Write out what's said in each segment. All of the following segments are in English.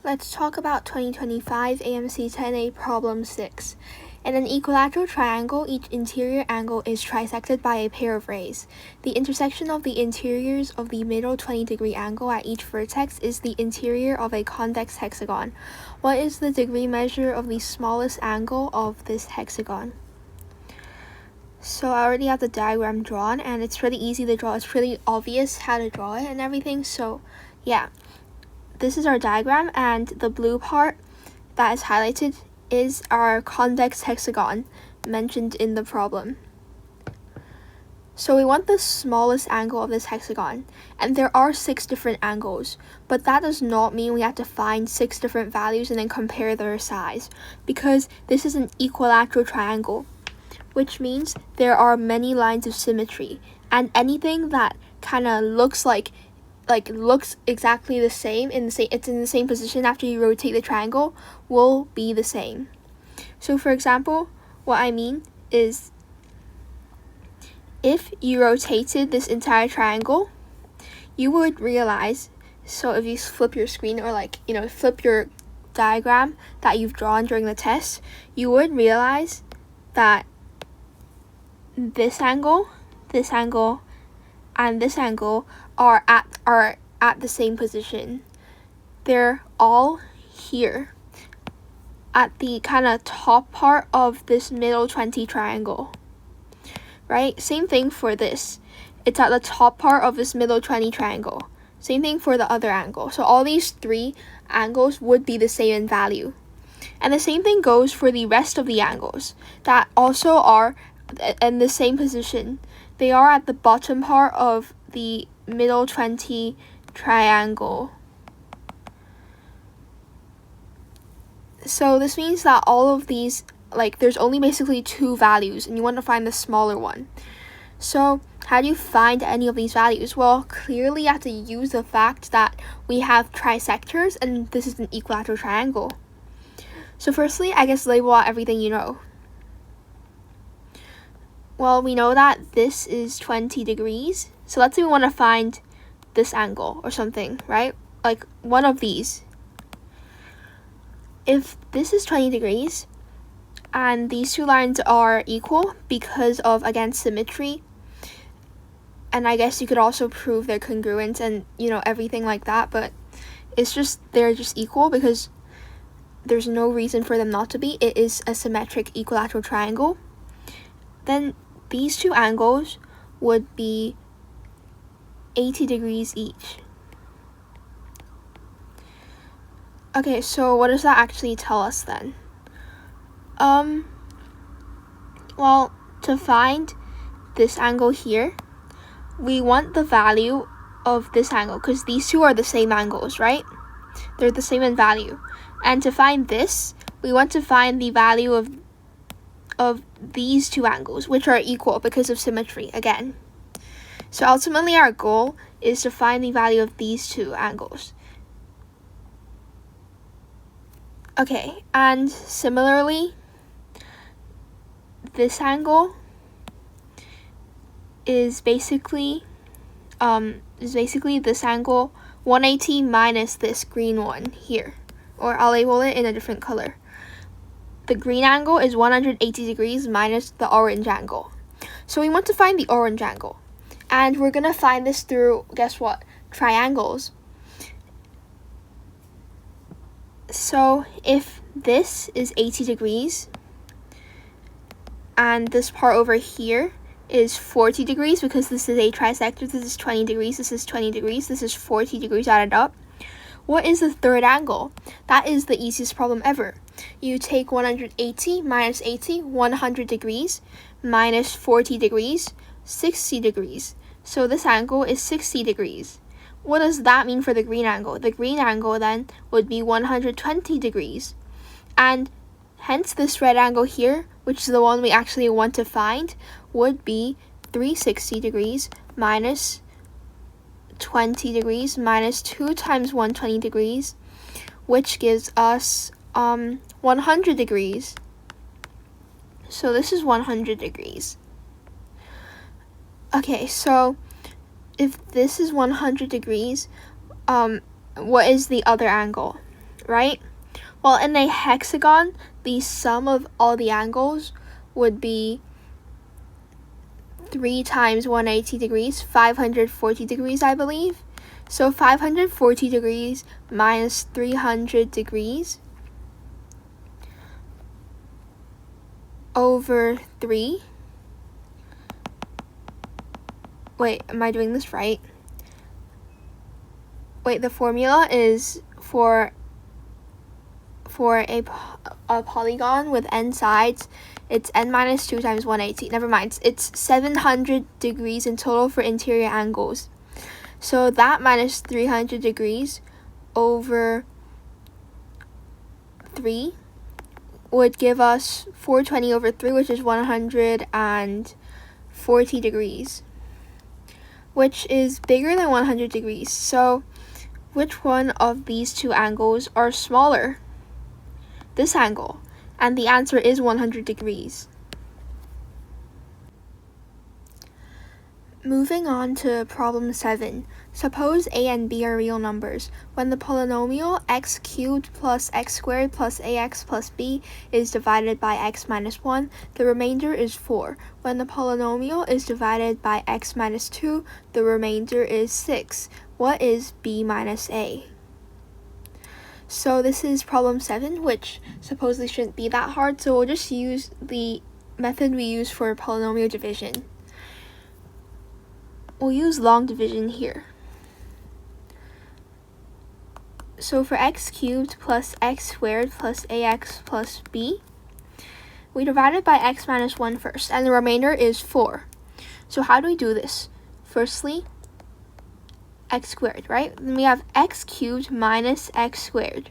Let's talk about 2025 AMC 10A Problem 6. In an equilateral triangle, each interior angle is trisected by a pair of rays. The intersection of the interiors of the middle 20-degree angle at each vertex is the interior of a convex hexagon. What is the degree measure of the smallest angle of this hexagon? So I already have the diagram drawn, and it's pretty easy to draw. It's pretty obvious how to draw it and everything. So yeah, this is our diagram, and the blue part that is highlighted is our convex hexagon mentioned in the problem. So we want the smallest angle of this hexagon, and there are 6 different angles, but that does not mean we have to find 6 different values and then compare their size, because this is an equilateral triangle, which means there are many lines of symmetry, and anything that kind of looks looks exactly the same, it's in the same position after you rotate the triangle, will be the same. So for example, what I mean is, if you rotated this entire triangle, you would realize, so if you flip your screen or flip your diagram that you've drawn during the test, you would realize that this angle, and this angle are at the same position. They're all here at the kind of top part of this middle 20 triangle, right? Same thing for this. It's at the top part of this middle 20 triangle. Same thing for the other angle. So all these 3 angles would be the same in value. And the same thing goes for the rest of the angles that also are in the same position. They are at the bottom part of the middle 20 triangle. So this means that all of these, there's only basically 2 values, and you want to find the smaller one. So how do you find any of these values? Well, clearly you have to use the fact that we have trisectors, and this is an equilateral triangle. So firstly, I guess label out everything you know. Well, we know that this is 20 degrees. So let's say we want to find this angle or something, right? Like one of these. If this is 20 degrees and these 2 lines are equal because of, again, symmetry, and I guess you could also prove their congruence and, everything like that, but they're just equal because there's no reason for them not to be. It is a symmetric equilateral triangle. Then these 2 angles would be 80 degrees each. Okay, so what does that actually tell us then? Well, to find this angle here, we want the value of this angle because these 2 are the same angles, right? They're the same in value. And to find this, we want to find the value of these 2 angles, which are equal because of symmetry again. So ultimately our goal is to find the value of these 2 angles. Okay, and similarly, this angle is basically this angle 180 minus this green one here, or I'll label it in a different color. The green angle is 180 degrees minus the orange angle. So we want to find the orange angle. And we're going to find this through, guess what? Triangles. So if this is 80 degrees, and this part over here is 40 degrees, because this is a trisector, this is 20 degrees, this is 20 degrees, this is 40 degrees added up. What is the third angle? That is the easiest problem ever. You take 180 minus 80, 100 degrees, minus 40 degrees, 60 degrees. So this angle is 60 degrees. What does that mean for the green angle? The green angle then would be 120 degrees. And hence this red angle here, which is the one we actually want to find, would be 360 degrees minus 20 degrees minus 2 times 120 degrees, which gives us 100 degrees. So this is 100 degrees. Okay, so if this is 100 degrees, what is the other angle? right? Well, in a hexagon, the sum of all the angles would be 3 times 180 degrees, 540 degrees, I believe. So 540 degrees minus 300 degrees over 3. Wait, am I doing this right? Wait, the formula is for a polygon with n sides, it's n minus 2 times 180. Never mind, it's 700 degrees in total for interior angles. So that minus 300 degrees over 3 would give us 420 over 3, which is 140 degrees, which is bigger than 100 degrees. So which one of these two angles are smaller? This angle. And the answer is 100 degrees. Moving on to problem 7. Suppose a and b are real numbers. When the polynomial x cubed plus x squared plus ax plus b is divided by x minus 1, the remainder is 4. When the polynomial is divided by x minus 2, the remainder is 6. What is b minus a? So this is problem 7, which supposedly shouldn't be that hard, so we'll just use the method we use for polynomial division. We'll use long division here. So for x cubed plus x squared plus ax plus b, we divide it by x minus 1 first, and the remainder is 4. So how do we do this? Firstly, x squared, right? Then we have x cubed minus x squared.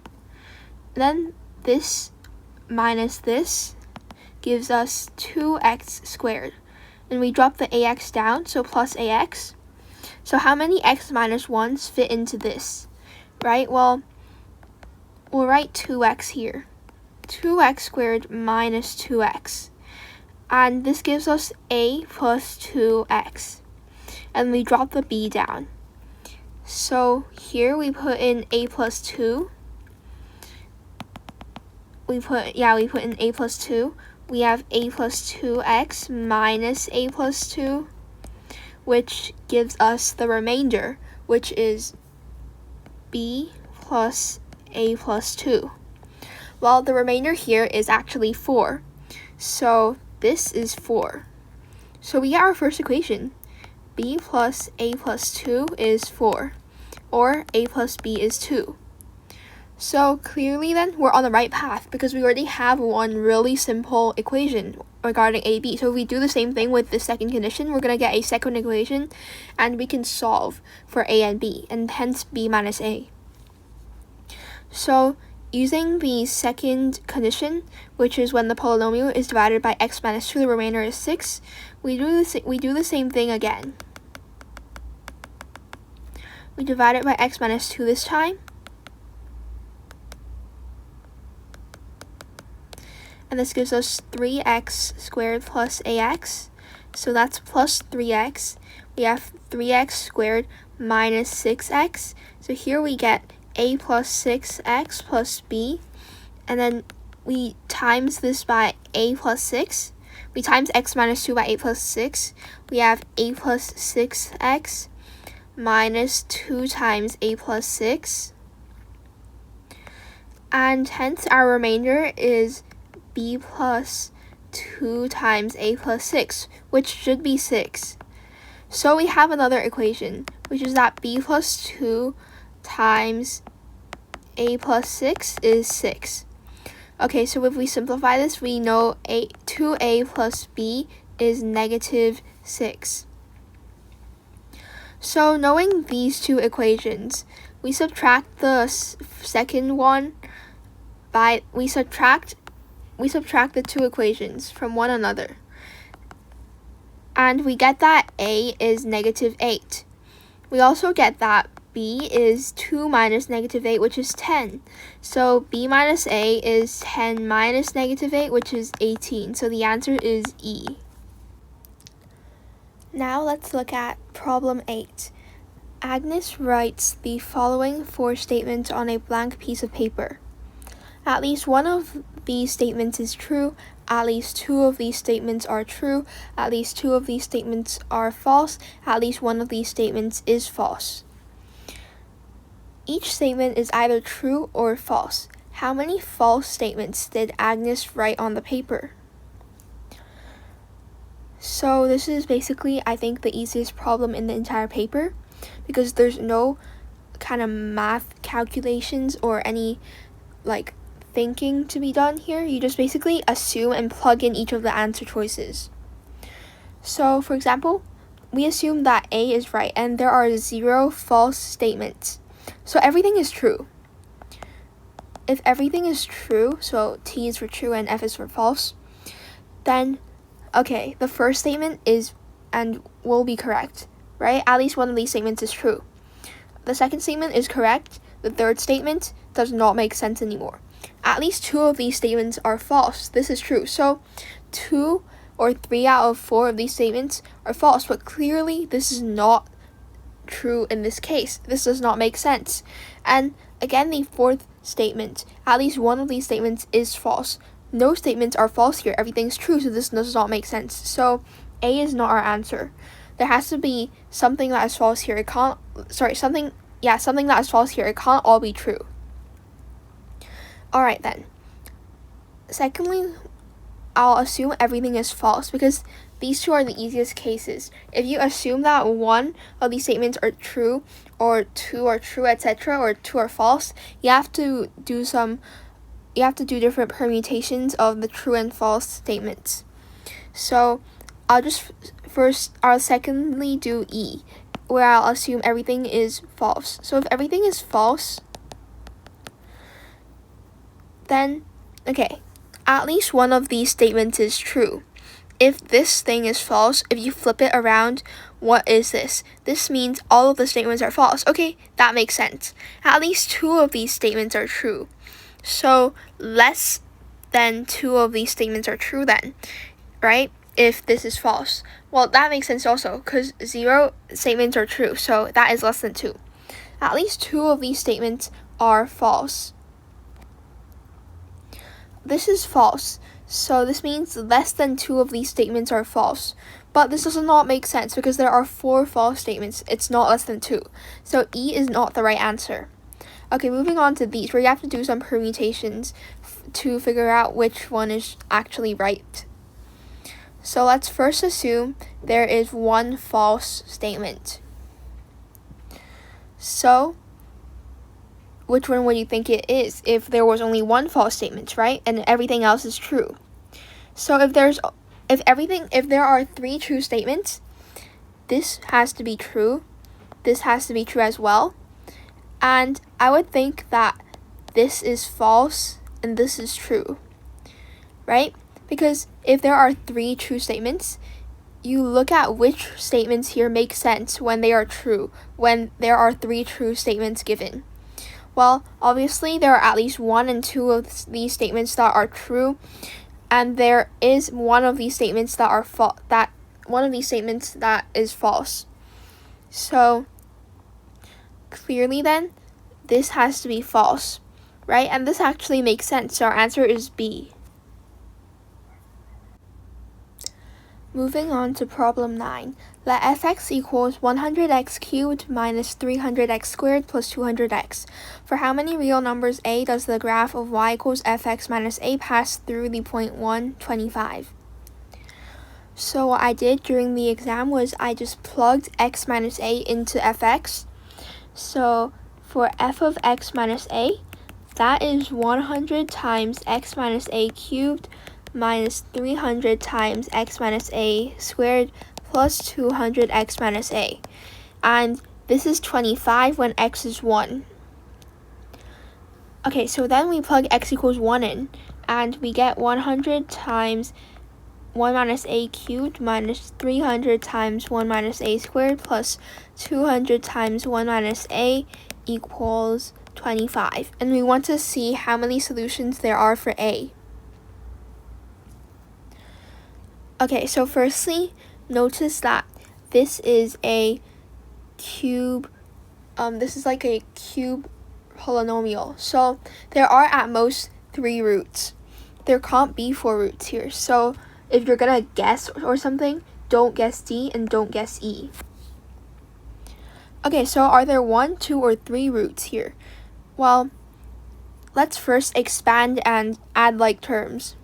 Then this minus this gives us 2x squared. And we drop the ax down, so plus ax. So how many x minus 1s fit into this, right? Well, we'll write 2x here. 2x squared minus 2x. And this gives us a plus 2x. And we drop the b down. So here we put in a plus 2. We put in a plus 2. We have a plus 2x minus a plus 2, which gives us the remainder, which is b plus a plus 2. Well, the remainder here is actually 4. So this is 4. So we get our first equation. B plus a plus 2 is 4, or a plus b is 2. So clearly then, we're on the right path because we already have one really simple equation regarding AB. So if we do the same thing with the second condition, we're going to get a second equation, and we can solve for A and B, and hence B minus A. So using the second condition, which is when the polynomial is divided by x minus 2, the remainder is 6, we do the same thing again. We divide it by x minus 2 this time. And this gives us 3x squared plus ax. So that's plus 3x. We have 3x squared minus 6x. So here we get a plus 6x plus b. And then we times this by a plus 6. We times x minus 2 by a plus 6. We have a plus 6x minus 2 times a plus 6. And hence our remainder is b plus 2 times a plus 6, which should be 6. So we have another equation, which is that b plus 2 times a plus 6 is 6. Okay, so if we simplify this, we know 2a plus b is negative 6. So knowing these two equations, we subtract the second one by, we subtract the two equations from one another. And we get that a is negative 8. We also get that b is 2 minus negative 8, which is 10. So b minus a is 10 minus negative 8, which is 18. So the answer is E. Now let's look at problem 8. Agnes writes the following 4 statements on a blank piece of paper. At least one of these statements is true. At least two of these statements are true. At least two of these statements are false. At least one of these statements is false. Each statement is either true or false. How many false statements did Agnes write on the paper? So this is basically, I think, the easiest problem in the entire paper because there's no kind of math calculations or any thinking to be done here. You just basically assume and plug in each of the answer choices. So for example, we assume that A is right and there are 0 false statements. So everything is true. If everything is true, so T is for true and F is for false, then okay, the first statement is and will be correct, right? At least one of these statements is true. The second statement is correct. The third statement does not make sense anymore. At least 2 of these statements are false. This is true. So 2 or 3 out of 4 of these statements are false, but clearly this is not true in this case. This does not make sense. And again, the fourth statement, at least one of these statements is false. No statements are false here. Everything's true, so this does not make sense. So A is not our answer. There has to be something that is false here. Something that is false here. It can't all be true. Alright then. Secondly, I'll assume everything is false because these two are the easiest cases. If you assume that one of these statements are true, or 2 are true, etc., or 2 are false, you have to do different permutations of the true and false statements. So I'll secondly do E, where I'll assume everything is false. So if everything is false, then, okay, at least one of these statements is true. If this thing is false, if you flip it around, what is this? This means all of the statements are false. Okay, that makes sense. At least 2 of these statements are true. So less than 2 of these statements are true then, right? If this is false. Well, that makes sense also because 0 statements are true, so that is less than 2. At least 2 of these statements are false. This is false, so this means less than 2 of these statements are false. But this does not make sense because there are 4 false statements. It's not less than 2. So E is not the right answer. Okay, moving on to these, where you have to do some permutations to figure out which one is actually right. So let's first assume there is 1 false statement. So which one would you think it is if there was only 1 false statement, right? And everything else is true. So if there are 3 true statements, this has to be true. This has to be true as well. And I would think that this is false and this is true, right? Because if there are 3 true statements, you look at which statements here make sense when they are true, when there are 3 true statements given. Well, obviously there are at least 1 and 2 of these statements that are true, and there is one of these statements that are that is false. So clearly then, this has to be false, right? And this actually makes sense. So our answer is B. Moving on to problem 9. Let fx equals 100x cubed minus 300x squared plus 200x. For how many real numbers a does the graph of y equals fx minus a pass through the point 1, 25? So what I did during the exam was I just plugged x minus a into fx. So for f of x minus a, that is 100 times x minus a cubed minus 300 times x minus a squared plus 200x minus a. And this is 25 when x is 1. Okay, so then we plug x equals 1 in, and we get 100 times 1 minus a cubed minus 300 times 1 minus a squared plus 200 times 1 minus a equals 25. And we want to see how many solutions there are for a. Okay, so firstly, notice that this is a cube, this is like a cube polynomial. So there are at most 3 roots. There can't be 4 roots here. So if you're gonna guess or something, don't guess D and don't guess E. Okay, so are there 1, 2, or 3 roots here? Well, let's first expand and add like terms.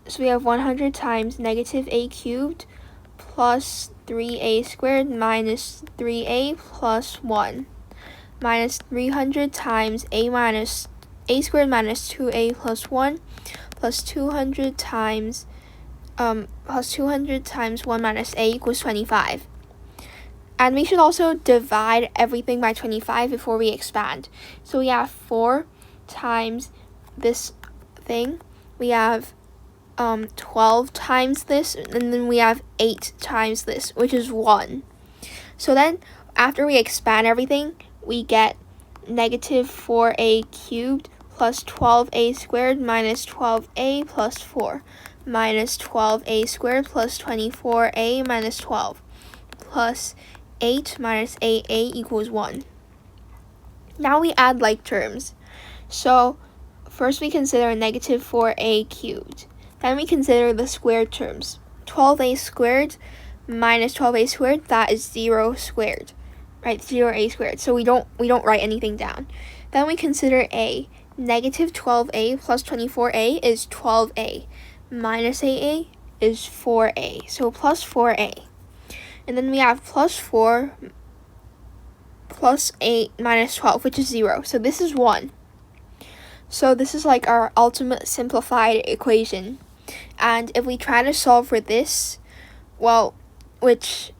So we have 100 times negative a cubed plus 3a squared minus 3a plus 1 minus 300 times a squared minus 2a plus 1 plus 200 times 1 minus a equals 25. And we should also divide everything by 25 before we expand. So we have 4 times this thing. We have 12 times this, and then we have 8 times this, which is 1. So then, after we expand everything, we get negative 4a cubed plus 12a squared minus 12a plus 4 minus 12a squared plus 24a minus 12 plus 8 minus 8a equals 1. Now we add like terms. So first we consider negative 4a cubed. Then we consider the squared terms. 12a squared minus 12a squared, that is 0 squared. Right, 0a squared. So we don't write anything down. Then we consider a. Negative 12a plus 24a is 12a. Minus 8a is 4a. So plus 4a. And then we have plus 4 plus 8 minus 12, which is 0. So this is 1. So this is like our ultimate simplified equation. And if we try to solve for this, well, which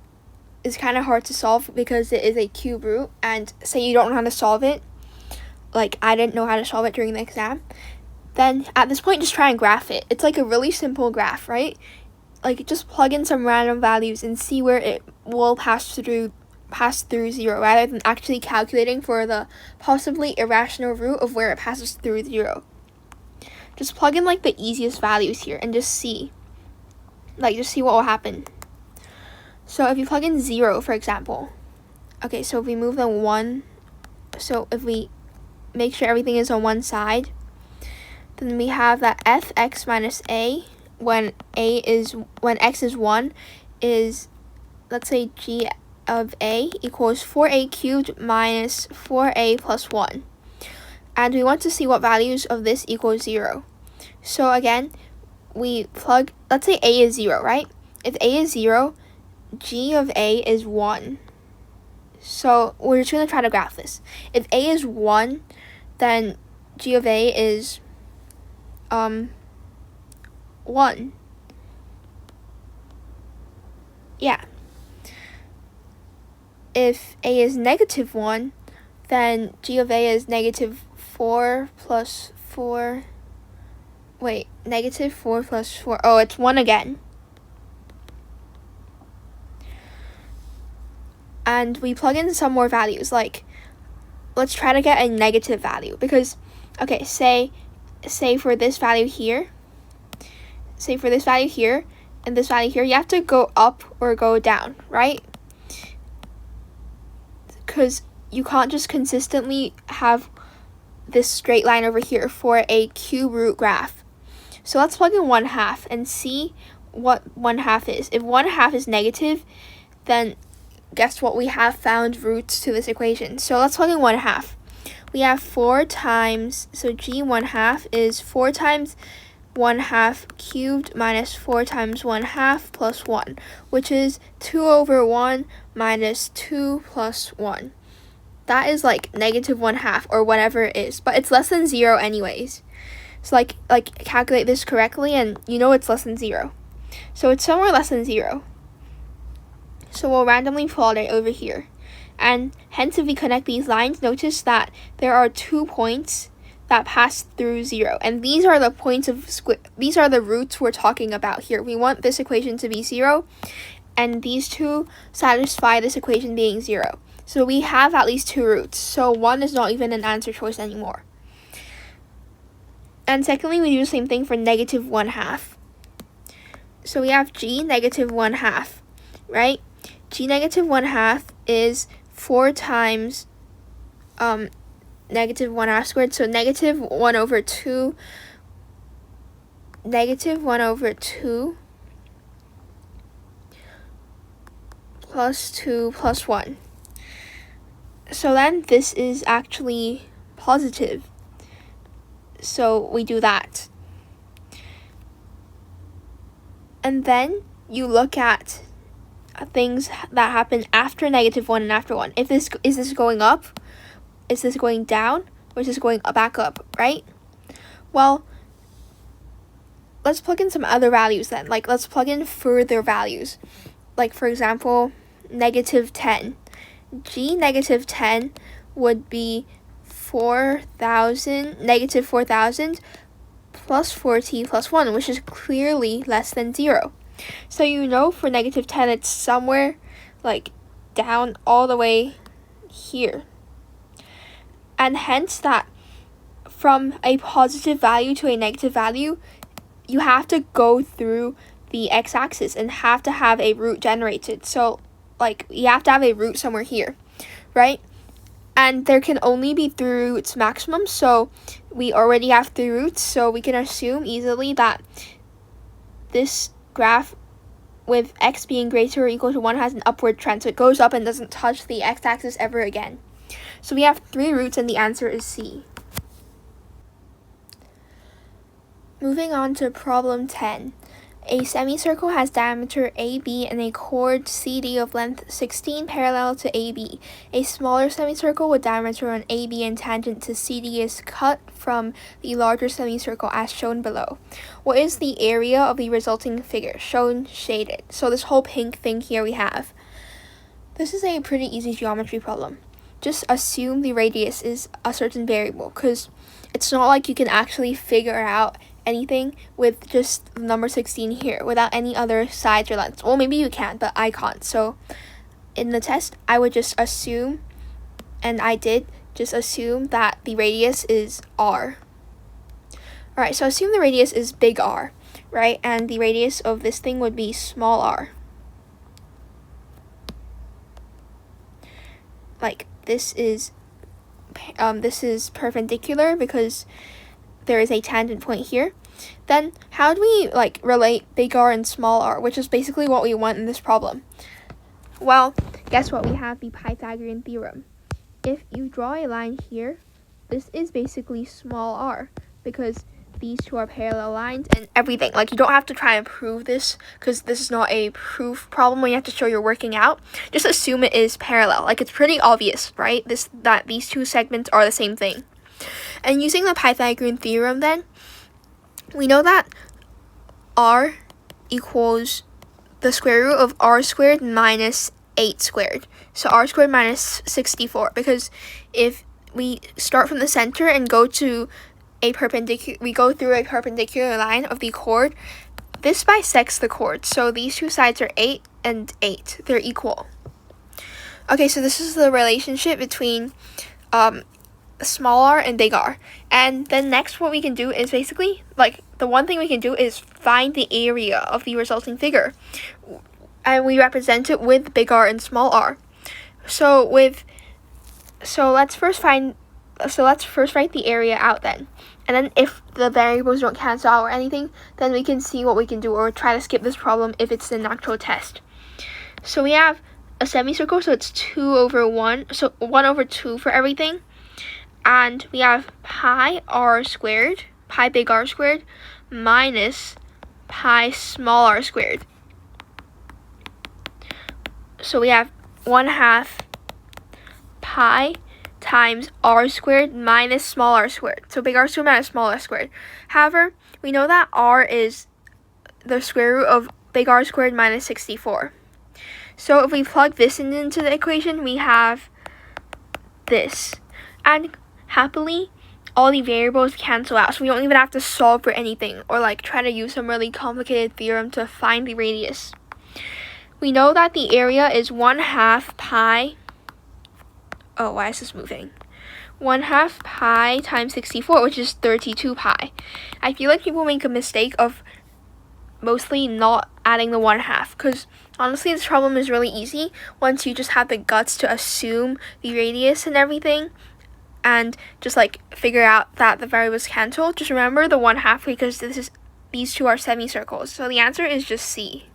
is kind of hard to solve because it is a cube root, and say you don't know how to solve it, like I didn't know how to solve it during the exam, then at this point just try and graph it. It's like a really simple graph, right? Like just plug in some random values and see where it will pass through 0 rather than actually calculating for the possibly irrational root of where it passes through 0. Just plug in like the easiest values here and just see what will happen. So if you plug in 0, for example, okay, so if we move the 1, so if we make sure everything is on one side, then we have that fx minus a when x is 1 is, let's say, g of a equals 4a cubed minus 4a plus 1. And we want to see what values of this equals 0. So again, we plug, let's say a is 0, right? If a is 0, g of a is 1. So we're just going to try to graph this. If a is 1, then g of a is 1. Yeah. If a is negative 1, then g of a is negative 4 plus 4. Wait, negative 4 plus 4. Oh, it's 1 again. And we plug in some more values, like, let's try to get a negative value, because, okay, say for this value here, and this value here, you have to go up or go down, right? Because you can't just consistently have this straight line over here for a cube root graph. So let's plug in 1/2 and see what 1/2 is. If 1/2 is negative, then guess what? We have found roots to this equation. So let's plug in 1/2. We have 4 times, so g 1/2 is 4 times 1/2 cubed minus 4 times 1/2 plus 1, which is 2 over 1 minus 2 plus 1. That is like negative 1/2 or whatever it is, but it's less than 0 anyways. So like calculate this correctly and you know it's less than 0. So it's somewhere less than 0. So we'll randomly plot it over here. And hence if we connect these lines, notice that there are 2 points that pass through 0. And these are the points of these are the roots we're talking about here. We want this equation to be 0, and these two satisfy this equation being 0. So we have at least 2 roots. So 1 is not even an answer choice anymore. And secondly, we do the same thing for negative 1/2. So we have g negative 1/2, right? G negative 1/2 is 4 times negative 1 half squared. So negative 1 over 2, negative 1 over 2 plus 2 plus 1. So then this is actually positive. So we do that. And then you look at things that happen after negative 1 and after 1. Is this going up? Is this going down? Or is this going back up, right? Well, let's plug in some other values then. Like, let's plug in further values. Like, for example, negative 10. Negative 10 would be 4,000, negative 4,000 plus 40 plus 1, which is clearly less than 0. So you know for negative 10, it's somewhere like down all the way here. And hence that from a positive value to a negative value, you have to go through the x-axis and have to have a root generated. So like you have to have a root somewhere here, right? And there can only be 3 roots maximum, so we already have 3 roots, so we can assume easily that this graph with x being greater or equal to 1 has an upward trend, so it goes up and doesn't touch the x-axis ever again. So we have 3 roots and the answer is C. Moving on to problem 10. A semicircle has diameter AB and a chord CD of length 16 parallel to AB. A smaller semicircle with diameter on AB and tangent to CD is cut from the larger semicircle as shown below. What is the area of the resulting figure? Shown shaded. So this whole pink thing here we have. This is a pretty easy geometry problem. Just assume the radius is a certain variable, because it's not like you can actually figure out anything with just the number 16 here without any other sides or lengths. Well, maybe you can, but I can't. So in the test, I would just assume, and I did just assume that the radius is R. Alright, so assume the radius is big R, right? And the radius of this thing would be small r. Like this is perpendicular because there is a tangent point here. Then how do we like relate big R and small r, which is basically what we want in this problem? Well, guess what? We have the Pythagorean theorem. If you draw a line here, this is basically small r because these two are parallel lines and everything. Like, you don't have to try and prove this because this is not a proof problem when you have to show you're working out. Just assume it is parallel. Like, it's pretty obvious, right? That these two segments are the same thing. And using the Pythagorean theorem then, we know that r equals the square root of r squared minus 8 squared. So r squared minus 64, because if we start from the center and go to we go through a perpendicular line of the chord, this bisects the chord. So these two sides are 8 and 8. They're equal. Okay, so this is the relationship between small r and big R. And then next what we can do is basically, like, the one thing we can do is find the area of the resulting figure. And we represent it with big R and small r. So let's first write the area out then. And then if the variables don't cancel out or anything, then we can see what we can do or try to skip this problem if it's an actual test. So we have a semicircle, so it's 2 over 1, so 1 over 2 for everything. And we have pi big R squared, minus pi small r squared. So we have 1/2 pi times r squared minus small r squared. So big R squared minus small r squared. However, we know that r is the square root of big R squared minus 64. So if we plug this into the equation, we have this. And happily, all the variables cancel out, so we don't even have to solve for anything or like try to use some really complicated theorem to find the radius. We know that the area is 1/2 pi. Oh, why is this moving? 1/2 pi times 64, which is 32 pi. I feel like people make a mistake of mostly not adding the 1/2, because honestly this problem is really easy once you just have the guts to assume the radius and everything. and just like figure out that the variable is cancelled, just remember the 1/2 because these two are semicircles. So the answer is just C.